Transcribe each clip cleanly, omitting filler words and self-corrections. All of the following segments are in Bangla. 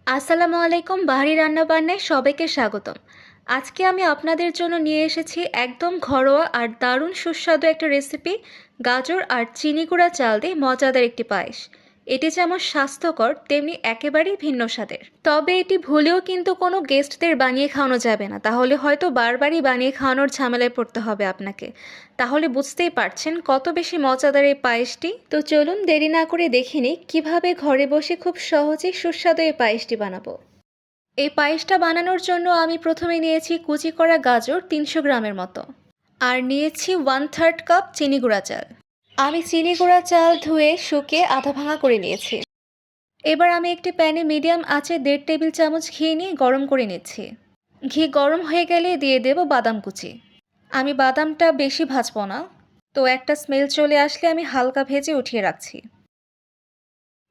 আসসালামু আলাইকুম। বাহারি রান্নাবান্নায় সবাইকে স্বাগতম। আজকে আমি আপনাদের জন্য নিয়ে এসেছি একদম ঘরোয়া আর দারুণ সুস্বাদু একটা রেসিপি, গাজর আর চিনি গুঁড়া চাল দিয়ে মজাদার একটি পায়েস। এটি যেমন স্বাস্থ্যকর তেমনি একেবারেই ভিন্ন স্বাদের। তবে এটি ভুলেও কিন্তু কোনো গেস্টদের বানিয়ে খাওয়ানো যাবে না, তাহলে হয়তো বারবারই বানিয়ে খাওয়ানোর ঝামেলায় পড়তে হবে আপনাকে। তাহলে বুঝতেই পারছেন কত বেশি মজাদার এই পায়েসটি। তো চলুন দেরি না করে দেখে নিই কীভাবে ঘরে বসে খুব সহজেই সুস্বাদু এই পায়েসটি বানাবো। এই পায়েসটা বানানোর জন্য আমি প্রথমে নিয়েছি কুচি করা গাজর ৩০০ গ্রামের মতো, আর নিয়েছি 1/3 কাপ চিনি গুঁড়া চাল। আমি চিনি গুঁড়া চাল ধুয়ে শুকিয়ে আধা ভাঙা করে নিয়েছি। এবার আমি একটি প্যানে মিডিয়াম আঁচে ১.৫ টেবিল চামচ ঘি নিয়ে গরম করে নিচ্ছি। ঘি গরম হয়ে গেলে দিয়ে দেব বাদাম কুচি। আমি বাদামটা বেশি ভাজবো না, তো একটা স্মেল চলে আসলে আমি হালকা ভেজে উঠিয়ে রাখছি।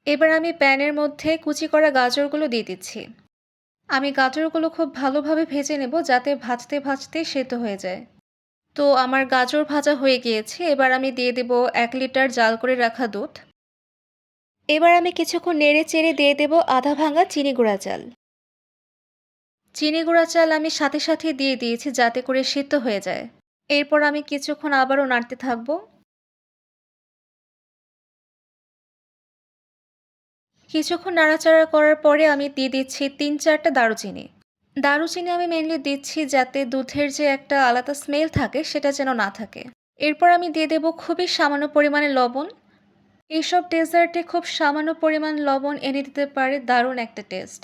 এবার আমি প্যানের মধ্যে কুচি করা গাজরগুলো দিয়ে দিচ্ছি। আমি গাজরগুলো খুব ভালোভাবে ভেজে নেব যাতে ভাজতে ভাজতে সেদ্ধ হয়ে যায়। তো আমার গাজর ভাজা হয়ে গিয়েছে, এবার আমি দিয়ে দেব ১ লিটার জাল করে রাখা দুধ। এবার আমি কিছুক্ষণ নেড়ে চেড়ে দিয়ে দেব আধা ভাঙা চিনি গুঁড়া চাল। চিনি গুঁড়া চাল আমি সাথে সাথে দিয়ে দিয়েছি যাতে করে সিদ্ধ হয়ে যায়। এরপর আমি কিছুক্ষণ আবারও নাড়তে থাকবো। কিছুক্ষণ নাড়াচাড়া করার পরে আমি দিয়ে দিচ্ছি ৩-৪টা দারুচিনি। দারুচিনি আমি মেনলি দিচ্ছি যাতে দুধের যে একটা আলাদা স্মেল থাকে সেটা যেন না থাকে। এরপর আমি দিয়ে দেব খুবই সামান্য পরিমাণে লবণ। এইসব ডেজার্টে খুব সামান্য পরিমাণ লবণ এনে দিতে পারে দারুণ একটা টেস্ট।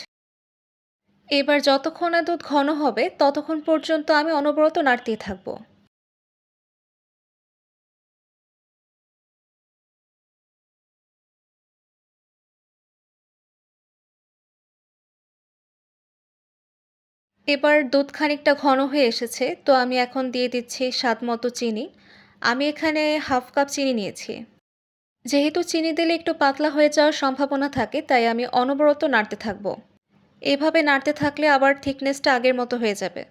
এবার যতক্ষণ না দুধ ঘন হবে ততক্ষণ পর্যন্ত আমি অনবরত নাড়তেই থাকবো। এবার দুধ খানিকটা ঘন হয়ে এসেছে, তো আমি এখন দিয়ে দিচ্ছি স্বাদ মতো চিনি। আমি এখানে 1/2 কাপ চিনি নিয়েছি। যেহেতু চিনি দিলে একটু পাতলা হয়ে যাওয়ার সম্ভাবনা থাকে, তাই আমি অনবরত নাড়তে থাকবো। এভাবে নাড়তে থাকলে আবার থিকনেসটা আগের মতো হয়ে যাবে।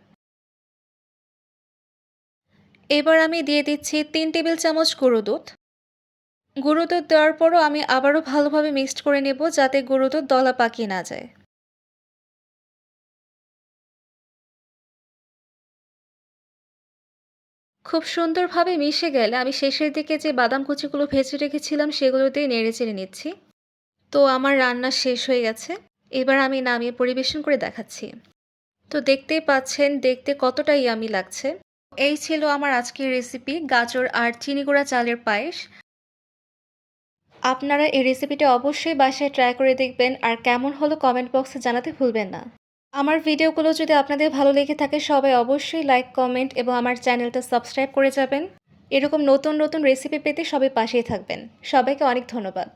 এবার আমি দিয়ে দিচ্ছি ৩ টেবিল চামচ গুঁড়ো দুধ। গুঁড়ো দুধ দেওয়ার পরও আমি আবারও ভালোভাবে মিক্সড করে নেব যাতে গুঁড়ো দুধ দলা পাকিয়ে না যায়। খুব সুন্দরভাবে মিশে গেলে আমি শেষের দিকে যে বাদাম কুচিগুলো ভেজে রেখেছিলাম সেগুলো দিয়ে নেড়েচেড়ে নিচ্ছি। তো আমার রান্না শেষ হয়ে গেছে। এবার আমি নামিয়ে পরিবেশন করে দেখাচ্ছি। তো দেখতেই পাচ্ছেন দেখতে কতটা ইয়ামি লাগছে। এই ছিল আমার আজকের রেসিপি, গাজর আর চিনি গুঁড়া চালের পায়েস। আপনারা এই রেসিপিটা অবশ্যই বাসায় ট্রাই করে দেখবেন, আর কেমন হলো কমেন্ট বক্সে জানাতে ভুলবেন না। আমার ভিডিওগুলো যদি আপনাদের ভালো লেগে থাকে সবাই অবশ্যই লাইক, কমেন্ট এবং আমার চ্যানেলটা সাবস্ক্রাইব করে যাবেন। এরকম নতুন নতুন রেসিপি পেতে সবাই পাশেই থাকবেন। সবাইকে অনেক ধন্যবাদ।